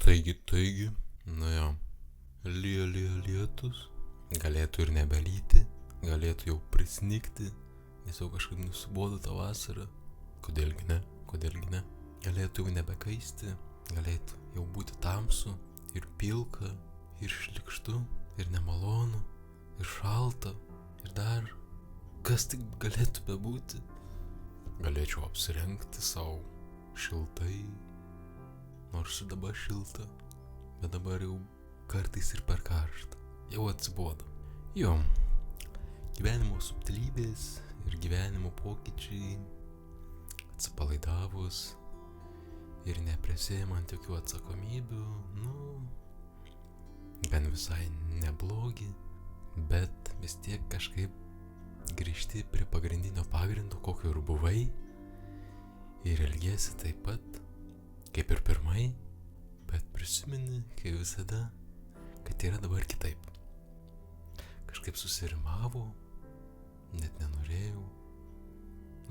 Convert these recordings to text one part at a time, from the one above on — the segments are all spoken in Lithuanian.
Taigi, nu jo, lyja lietus, galėtų ir nebelyti, galėtų jau prisnigti, nes jau kažkaip nusibodo tą vasarą, kodėlgi ne, galėtų jau nebekaisti, galėtų jau būti tamsu, ir pilka, ir šlikštu, ir nemalonu, ir šalta, ir dar, kas tik galėtų bebūti. Galėčiau apsirengti savo šiltai, nors ir dabar šilta, bet dabar jau kartais ir per karšta, jau atsibodo. Jo, gyvenimo subtilybės ir gyvenimo pokyčiai, atsipalaidavus ir neprisiimant jokių atsakomybių, gan visai neblogi, bet vis tiek kažkaip grįžti prie pagrindinio pagrindo, kokio ir buvai, ir elgiesi taip pat, kaip ir pirmai, bet prisimeni, kaip visada, kad yra dabar kitaip. Kažkaip susirimavo, net nenorėjau,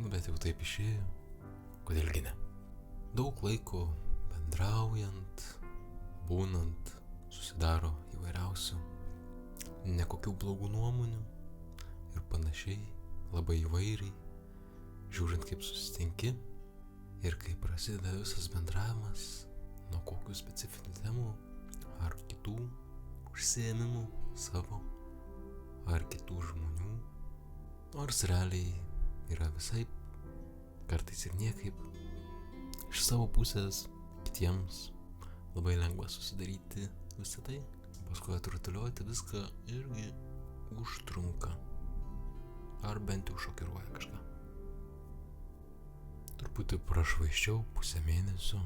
bet jau taip išėjo, kodėlgi ne. Daug laiko bendraujant, būnant, susidaro įvairiausių, nekokių blogų nuomonių ir panašiai, labai įvairiai, žiūrint kaip susitinki ir kaip prasideda visas bendravimas, nuo kokių specifinių temų ar kitų užsiėmimų savo ar kitų žmonių, nors realiai yra visaip, kartais ir niekaip. Iš savo pusės kitiems labai lengva susidaryti visą tai, paskui atrutuliuoti viską irgi užtrunka, ar bent jau šokiruoja kažką. Truputį prašvaiščiau pusę mėnesio,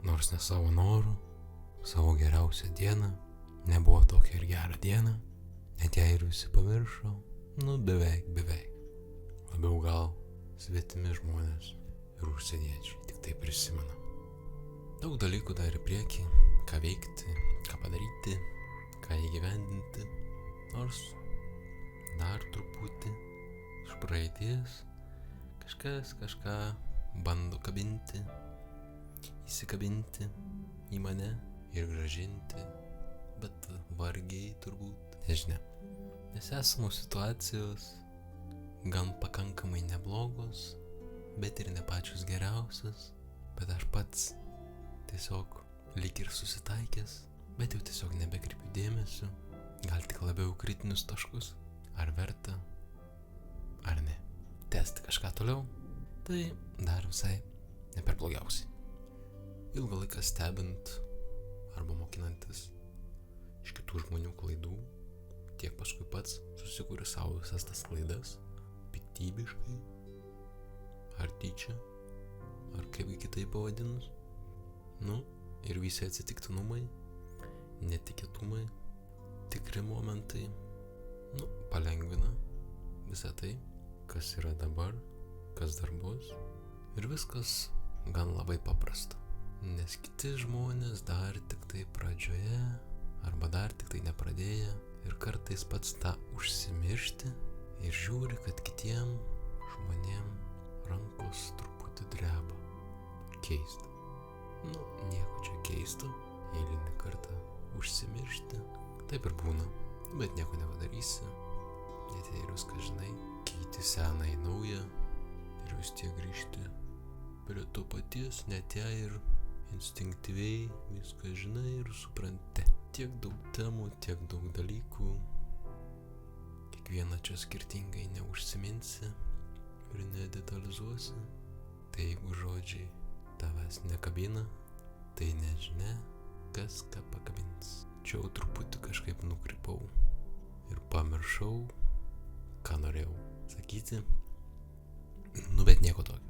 nors ne savo norų, savo geriausią dieną, nebuvo tokia ir gera diena, net jei ir visi pamiršo, beveik, labiau gal svetimi žmonės ir užsieniečiai, tik tai prisimena. Daug dalykų dar į priekį, ką veikti, ką padaryti, ką įgyvendinti, nors dar truputį iš praeities kažkas kažką bando kabinti, įsikabinti į mane ir grąžinti, bet vargiai turbūt, nežinia. Nes esamos situacijos gan pakankamai neblogos, bet ir ne pačios geriausios, bet aš pats tiesiog lyg ir susitaikęs, bet jau tiesiog nebekreipiu dėmesio, gal tik labiau kritinius taškus, ar verta, ar ne. Tęsti kažką toliau, tai dar visai ne per blogiausiai. Ilgą laiką stebint arba mokinantis iš kitų žmonių klaidų, tiek paskui pats susikūrė savo visas tas klaidas, piktybiškai, ar tyčia, ar kaip kitaip pavadinus. Ir visi atsitiktinumai, netikėtumai, tikri momentai, palengvina visą tai, kas yra dabar, kas dar bus, ir viskas gan labai paprasta. Nes kiti žmonės dar tik tai pradžioje, arba dar tik tai nepradėję, ir kartais pats tą užsimiršti ir žiūri, kad kitiem žmonėm rankos truputį dreba. Keista. Nieko čia keisto, eilinį kartą užsimiršti, taip ir būna, bet nieko nepadarysi, net jei ir viską žinai, keiti seną į naują ir vis tiek grįžti prie to paties, net jei ir instinktyviai viską žinai ir supranti. Tiek daug temų, tiek daug dalykų, kiekvieną čia skirtingai neužsiminsi ir nedetalizuosi, tai jeigu žodžiai tavęs nekabina, tai nežinia, kas ką pakabins. Čia jau truputį kažkaip nukrypau ir pamiršau, ką norėjau sakyti, bet nieko tokio.